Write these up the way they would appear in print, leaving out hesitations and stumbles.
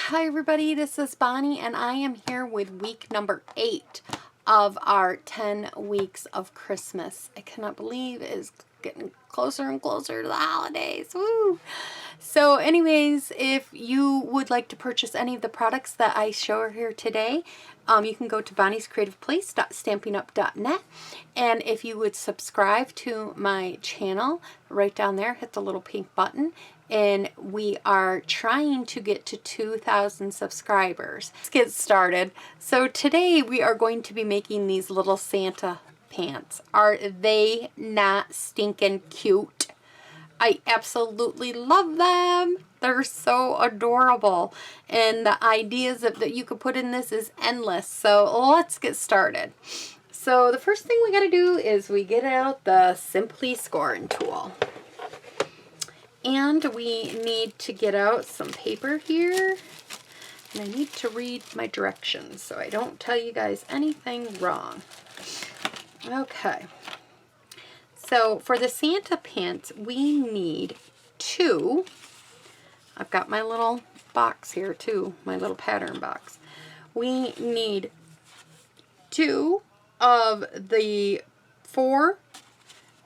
Hi everybody, this is Bonnie and I am here with week number 8 of our 10 weeks of Christmas. I cannot believe it is getting closer and closer to the holidays. Woo! So anyways, if you would like to purchase any of the products that I show here today, you can go to bonniescreativeplace.stampinup.net, and if you would subscribe to my channel right down there, hit the little pink button, and we are trying to get to 2,000 subscribers. Let's get started. So today we are going to be making these little Santa pants. Are they not stinking cute? I absolutely love them. They're so adorable. And the ideas that you could put in this is endless. So let's get started. So the first thing we got to do is we get out the Simply Scoring tool. And we need to get out some paper here. And I need to read my directions so I don't tell you guys anything wrong. Okay. So for the Santa pants, we need 2. I've got my little box here too, my little pattern box. We need 2 of the 4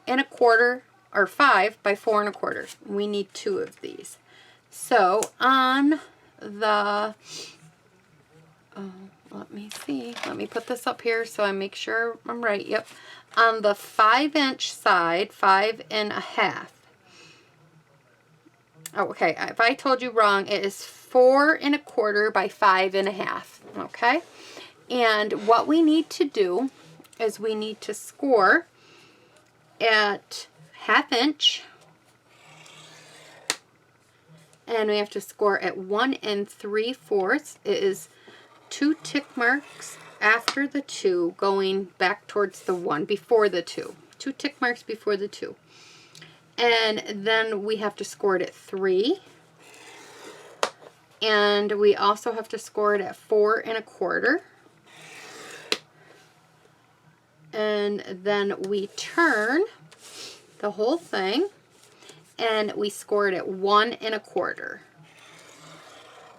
1/4 or 5 by 4 1/4. We need 2 of these. So on the, let me see, let me put this up here so I make sure I'm right. Yep. On the 5-inch side, 5 1/2. Oh, okay, if I told you wrong, it is 4 1/4 by 5 1/2. Okay, and what we need to do is we need to score at 1/2 inch, and we have to score at 1 3/4. It is 2 tick marks after the 2 going back towards the 1 before the 2. 2 tick marks before the 2. And then we have to score it at 3. And we also have to score it at 4 1/4. And then we turn the whole thing and we score it at 1 1/4.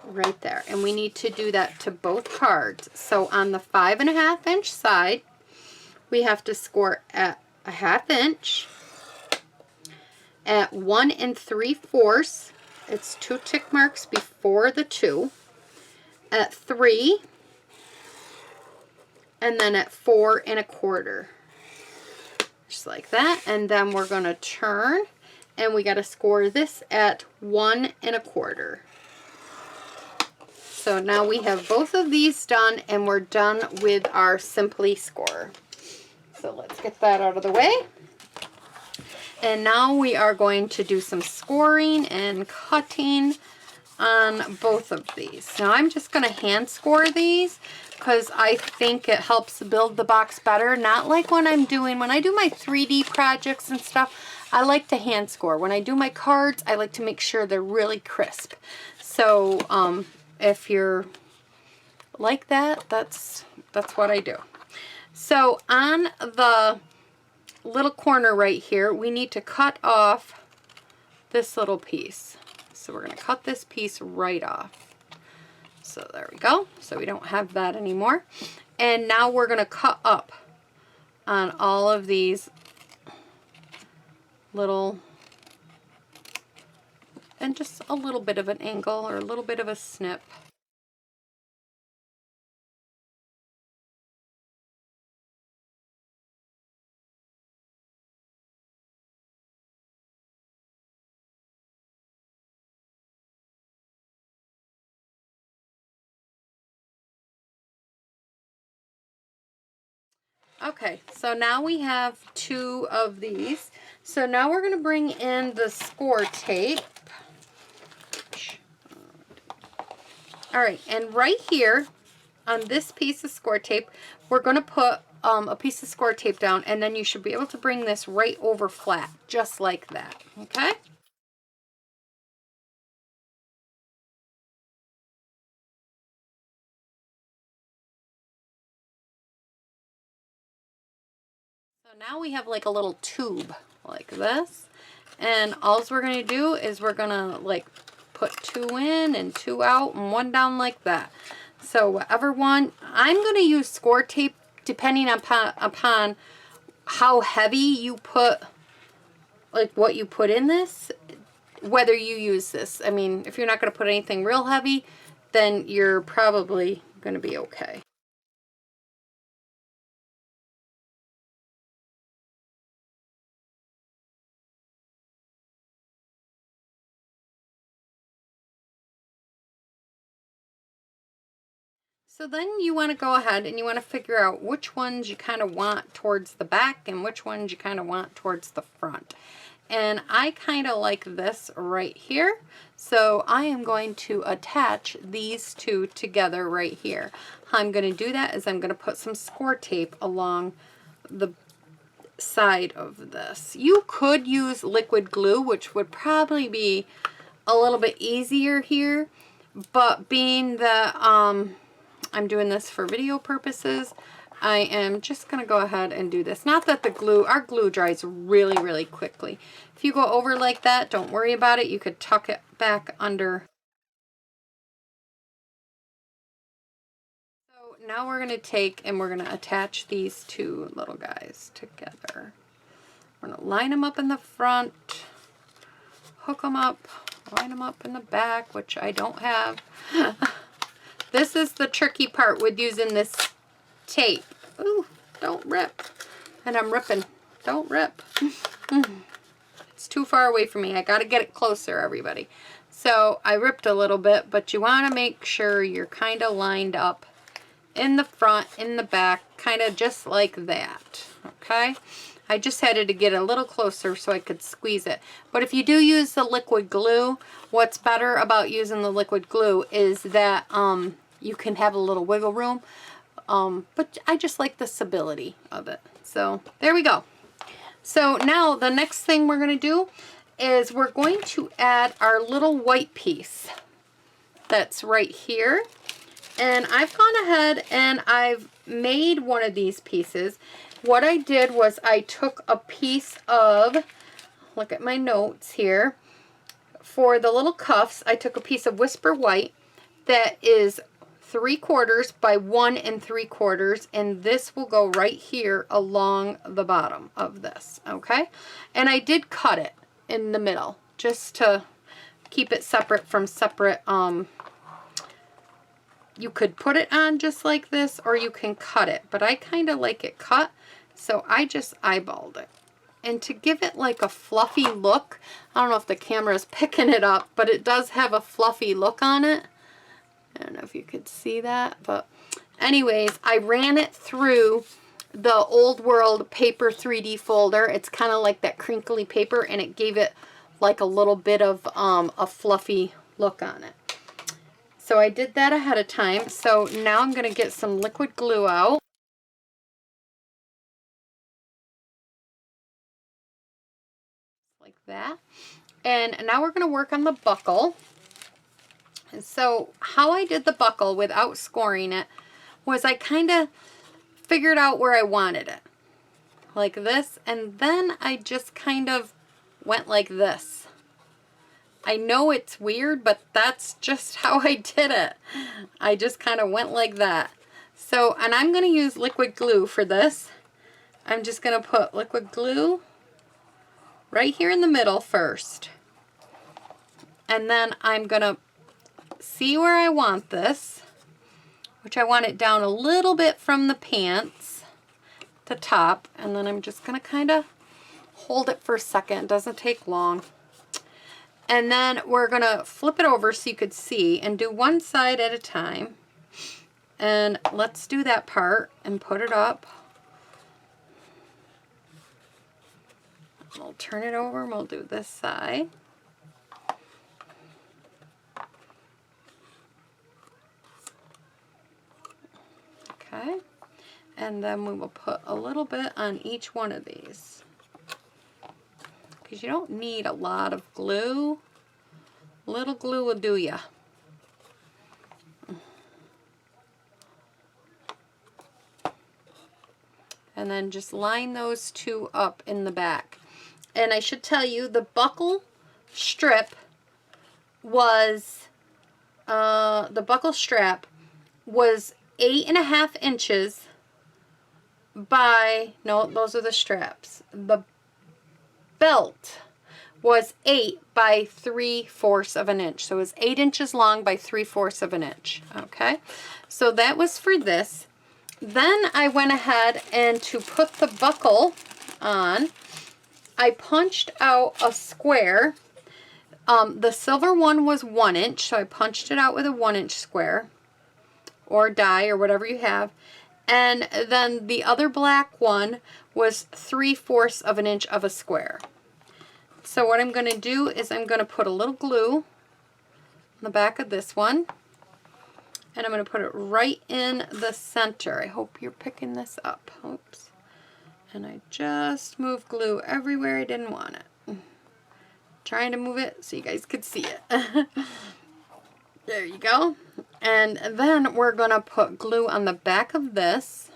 Right there. And we need to do that to both cards. So on the 5 1/2 inch side, we have to score at 1/2 inch, at 1 3/4. It's 2 tick marks before the 2, at 3, and then at 4 1/4. Just like that. And then we're going to turn, and we got to score this at 1 1/4. So now we have both of these done, and we're done with our Simply Score. So let's get that out of the way. And now we are going to do some scoring and cutting on both of these. Now I'm just going to hand score these because I think it helps build the box better. Not like when I do my 3D projects and stuff, I like to hand score. When I do my cards, I like to make sure they're really crisp. So if you're like that, that's what I do. So on the little corner right here, we need to cut off this little piece. So we're going to cut this piece right off. So there we go. So we don't have that anymore. And now we're going to cut up on all of these little, and just a little bit of an angle or a little bit of a snip. Okay, so now we have 2 of these. So now we're going to bring in the score tape. All right, and right here on this piece of score tape, we're going to put a piece of score tape down, and then you should be able to bring this right over flat, just like that, okay? So now we have like a little tube like this, and all we're going to do is we're going to like put 2 in and 2 out and 1 down like that. So whatever one, I'm going to use score tape depending upon how heavy you put, like what you put in this, whether you use this. I mean, if you're not going to put anything real heavy, then you're probably going to be okay. So then you want to go ahead and you want to figure out which ones you kind of want towards the back and which ones you kind of want towards the front. And I kind of like this right here. So I am going to attach these two together right here. How I'm going to do that is I'm going to put some score tape along the side of this. You could use liquid glue, which would probably be a little bit easier here, but being that I'm doing this for video purposes, I am just going to go ahead and do this. Not that the glue, our glue dries really, really quickly. If you go over like that, don't worry about it. You could tuck it back under. So now we're going to take and we're going to attach these two little guys together. We're going to line them up in the front, hook them up, line them up in the back, which I don't have. This is the tricky part with using this tape. Ooh, don't rip. And I'm ripping. Don't rip. It's too far away from me. I got to get it closer, everybody. So I ripped a little bit, but you want to make sure you're kind of lined up in the front, in the back, kind of just like that. Okay? I just had to get a little closer so I could squeeze it. But if you do use the liquid glue, what's better about using the liquid glue is that you can have a little wiggle room. But I just like the stability of it. So there we go. So now the next thing we're going to do is we're going to add our little white piece that's right here. And I've gone ahead and I've made one of these pieces. What I did was I took a piece of, look at my notes here, for the little cuffs, I took a piece of Whisper White that is 3/4 by 1 3/4, and this will go right here along the bottom of this, okay? And I did cut it in the middle just to keep it separate from separate. You could put it on just like this, or you can cut it, but I kind of like it cut, so I just eyeballed it. And to give it like a fluffy look, I don't know if the camera is picking it up, but it does have a fluffy look on it. I don't know if you could see that, but anyways, I ran it through the Old World paper 3D folder. It's kind of like that crinkly paper, and it gave it like a little bit of a fluffy look on it. So I did that ahead of time. So now I'm going to get some liquid glue out. Like that. And now we're going to work on the buckle. And so how I did the buckle without scoring it was I kind of figured out where I wanted it. Like this. And then I just kind of went like this. I know it's weird, but that's just how I did it. I just kind of went like that. So, and I'm going to use liquid glue for this. I'm just going to put liquid glue right here in the middle first. And then I'm going to see where I want this, which I want it down a little bit from the pants, the top. And then I'm just going to kind of hold it for a second. It doesn't take long. And then we're going to flip it over so you could see and do one side at a time. And let's do that part and put it up. We'll turn it over and we'll do this side. Okay. And then we will put a little bit on each one of these. Because you don't need a lot of glue. Little glue will do ya. And then just line those two up in the back. And I should tell you, the buckle strip was, the buckle strap was 8.5 inches by, no, those are the straps. The belt was 8 by 3/4 of an inch. So it was 8 inches long by 3/4 of an inch. Okay, so that was for this. Then I went ahead and to put the buckle on, I punched out a square. The silver one was 1 inch, so I punched it out with a 1-inch square or die or whatever you have. And then the other black one was 3/4 of an inch of a square. So what I'm going to do is I'm going to put a little glue on the back of this one. And I'm going to put it right in the center. I hope you're picking this up. Oops. And I just moved glue everywhere I didn't want it. Trying to move it so you guys could see it. There you go. And then we're going to put glue on the back of this.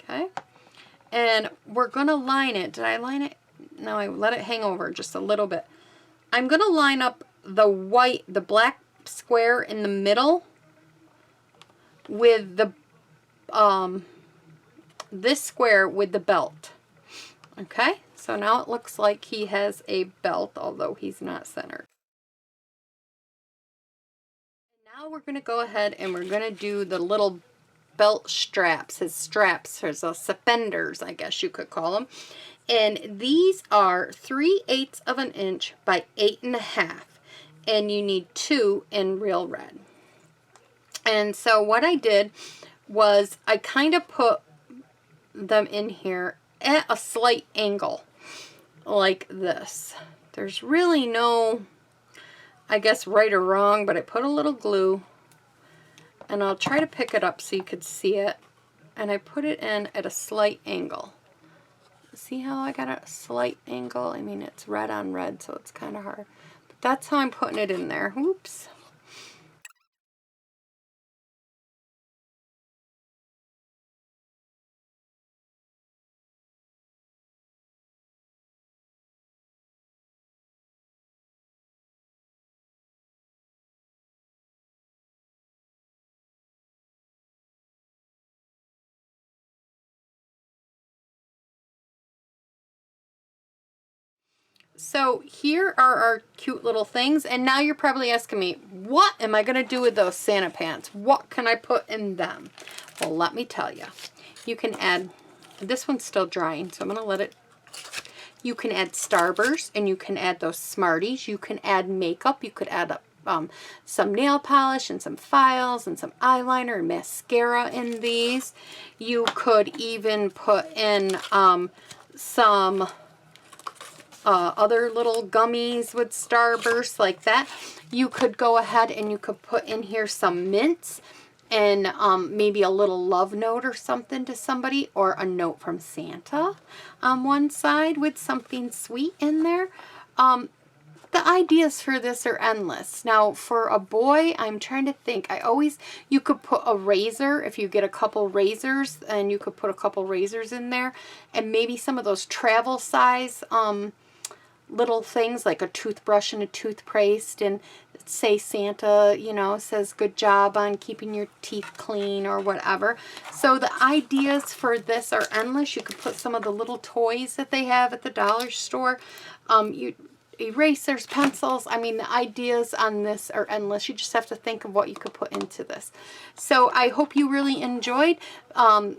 Okay. And we're going to line it. Did I line it? No, I let it hang over just a little bit. I'm going to line up the black square in the middle with the this square with the belt. Okay, so now it looks like he has a belt, although he's not centered. Now we're going to go ahead and we're going to do the little belt straps, his straps, his suspenders, I guess you could call them. And these are 3/8 of an inch by 8.5. And you need 2 in real red. And so what I did was I kind of put them in here at a slight angle like this. There's really no, I guess, right or wrong, but I put a little glue and I'll try to pick it up so you could see it. And I put it in at a slight angle. See how I got a slight angle? I mean, it's red on red, so it's kind of hard. But that's how I'm putting it in there. Oops. So here are our cute little things, and now you're probably asking me, what am I going to do with those Santa pants? What can I put in them? Well, let me tell you. You can add, this one's still drying, so I'm going to let it, you can add Starburst, and you can add those Smarties. You can add makeup. You could add some nail polish and some files and some eyeliner and mascara in these. You could even put in some other little gummies with Starburst like that. You could go ahead and you could put in here some mints and maybe a little love note or something to somebody, or a note from Santa on one side with something sweet in there. The ideas for this are endless. Now for a boy, I'm trying to think. You could put a razor, if you get a couple razors, and you could put a couple razors in there, and maybe some of those travel size little things like a toothbrush and a toothpaste, and say Santa, you know, says good job on keeping your teeth clean or whatever. So the ideas for this are endless. You could put some of the little toys that they have at the dollar store. Erasers, pencils. I mean, the ideas on this are endless. You just have to think of what you could put into this. So I hope you really enjoyed.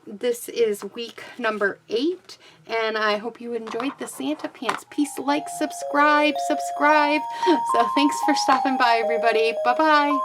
This is week number 8, and I hope you enjoyed the Santa pants. Peace, like, subscribe. So thanks for stopping by, everybody. Bye-bye.